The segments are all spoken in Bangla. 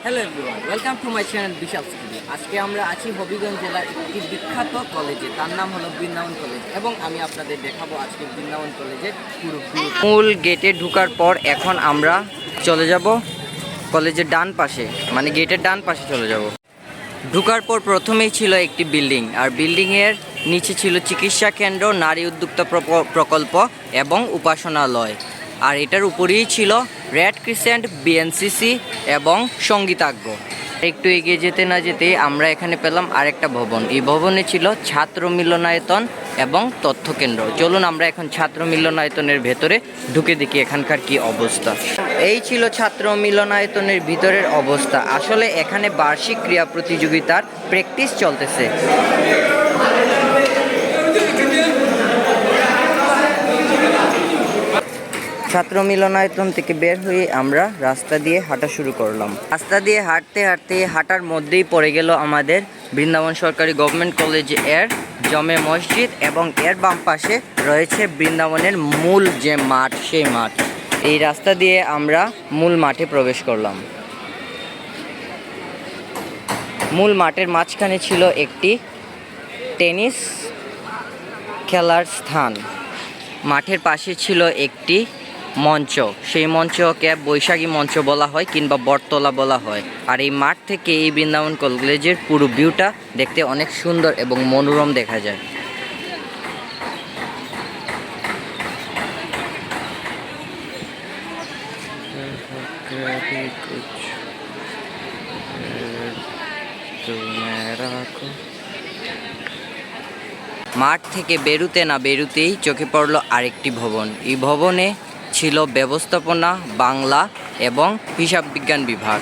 Hello everyone, welcome to my channel Vishal studio. আজকে আমরা আছি হবিগঞ্জ জেলার একটি বিখ্যাত কলেজে, তার নাম হলো বৃন্দাবন কলেজ, এবং আমি আপনাদের দেখাবো আজকে বৃন্দাবন কলেজের পুরো ভিউ। মূল গেটে ঢোকার পর এখন আমরা চলে যাব কলেজের ডান পাশে, মানে গেটের ডান পাশে চলে যাব। ঢোকার পর প্রথমেই ছিল একটি বিল্ডিং, আর বিল্ডিংয়ের নিচে ছিল চিকিৎসা কেন্দ্র, নারী উদ্যোক্তা প্রকল্প এবং উপাসনালয়। আর এটার উপরেই ছিল রেড ক্রিসেন্ট, বিএনসিসি এবং সঙ্গীতাজ্ঞ। একটু এগিয়ে যেতে না যেতে আমরা এখানে পেলাম আরেকটা ভবন। এই ভবনে ছিল ছাত্র মিলনায়তন এবং তথ্য কেন্দ্র। চলুন আমরা এখন ছাত্র মিলনায়তনের ভেতরে ঢুকে দেখি এখানকার কি অবস্থা। এই ছিল ছাত্র মিলনায়তনের ভিতরের অবস্থা। আসলে এখানে বার্ষিক ক্রীড়া প্রতিযোগিতার প্র্যাকটিস চলতেছে। ছাত্র মিলনায়তন থেকে বের হয়ে আমরা রাস্তা দিয়ে হাঁটা শুরু করলাম। রাস্তা দিয়ে হাঁটতে হাঁটতে হাঁটার মধ্যেই পড়ে গেল আমাদের বৃন্দাবন সরকারি গভর্নমেন্ট কলেজ এর জমে মসজিদ, এবং এর বাম পাশে রয়েছে বৃন্দাবনের মূল যে মাঠ, সেই মাঠ। এই রাস্তা দিয়ে আমরা মূল মাঠে প্রবেশ করলাম। মূল মাঠের মাঝখানে ছিল একটি টেনিস খেলার স্থান। মাঠের পাশে ছিল একটি মঞ্চ, সেই মঞ্চকে বৈশাখী মঞ্চ বলা হয় কিংবা বটতলা বলা হয়। আর এই মাঠ থেকে এই বৃন্দাবন কলেজের পুরো ভিউটা দেখতে অনেক সুন্দর এবং মনোরম দেখা যায়। মাঠ থেকে বেরুতে না বেরুতেই চোখে পড়ল আরেকটি ভবন। এই ভবনে ছিল ব্যবস্থাপনা, বাংলা এবং হিসাব বিজ্ঞান বিভাগ।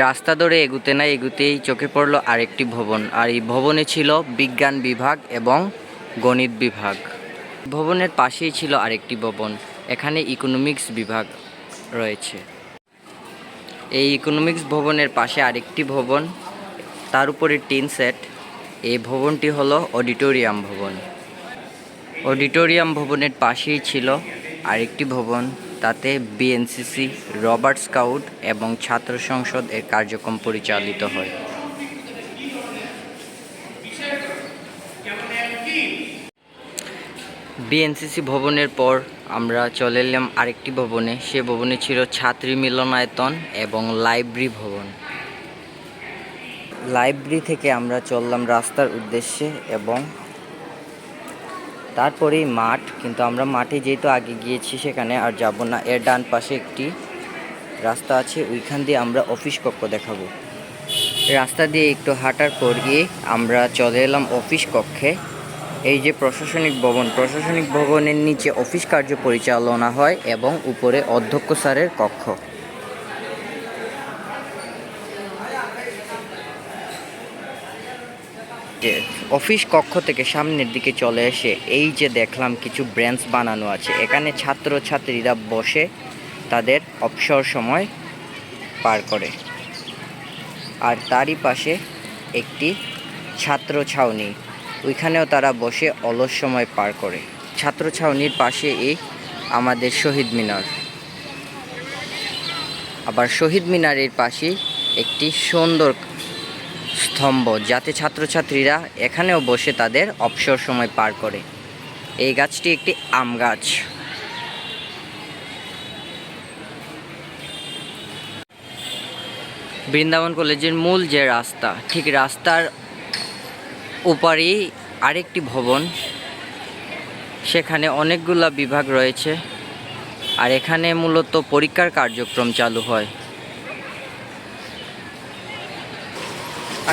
রাস্তা ধরে এগুতে না এগুতেই চোখে পড়ল আরেকটি ভবন, আর এই ভবনে ছিল বিজ্ঞান বিভাগ এবং গণিত বিভাগ। ভবনের পাশেই ছিল আরেকটি ভবন, এখানে ইকোনমিক্স বিভাগ রয়েছে। এই ইকোনমিক্স ভবনের পাশে আরেকটি ভবন, তার উপরে টিন সেট। এই ভবনটি হলো অডিটোরিয়াম ভবন। অডিটোরিয়াম ভবনের পাশেই ছিল আরেকটি ভবন, তাতে বিএনসিসি, রবার্ট স্কাউট এবং ছাত্র সংসদ এর কার্যক্রম পরিচালিত হয়। বিএনসিসি ভবনের পর আমরা চলে এলাম আরেকটি ভবনে। সে ভবনে ছিল ছাত্রী মিলনায়তন এবং লাইব্রেরি ভবন। লাইব্রেরি থেকে আমরা চললাম রাস্তার উদ্দেশ্যে, এবং তারপরেই মাঠ, কিন্তু আমরা মাঠে যেহেতু আগে গিয়েছি সেখানে আর যাব না। এর ডান পাশে একটি রাস্তা আছে, ওইখান দিয়ে আমরা অফিস কক্ষ দেখাবো। রাস্তা দিয়ে একটু হাঁটার পর গিয়ে আমরা চলে এলাম অফিস কক্ষে। এই যে প্রশাসনিক ভবন, প্রশাসনিক ভবনের নিচে অফিস কার্য পরিচালনা হয় এবং উপরে অধ্যক্ষ স্যারের কক্ষ। অফিস কক্ষ থেকে সামনের দিকে চলে এসে এই যে দেখলাম কিছু ব্রেঞ্চ বানানো আছে। এখানে ছাত্রছাত্রীরা বসে তাদের অবসর সময় পার করে। আর তারই পাশে একটি ছাত্র ছাউনি, ওইখানেও তারা বসে অলস সময় পার করে। ছাত্র ছাউনির পাশে এই আমাদের শহীদ মিনার, আবার শহীদ মিনারের পাশে একটি সুন্দর স্তম্ভ, যাতে ছাত্রছাত্রীরা এখানেও বসে তাদের অবসর সময় পার করে। এই গাছটি একটি আম গাছ। বৃন্দাবন কলেজের মূল যে রাস্তা, ঠিক রাস্তার ওপারেই আরেকটি ভবন, সেখানে অনেকগুলা বিভাগ রয়েছে, আর এখানে মূলত পরীক্ষার কার্যক্রম চালু হয়।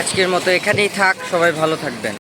আজকের মতো এখানেই থাক, সবাই ভালো থাকবেন।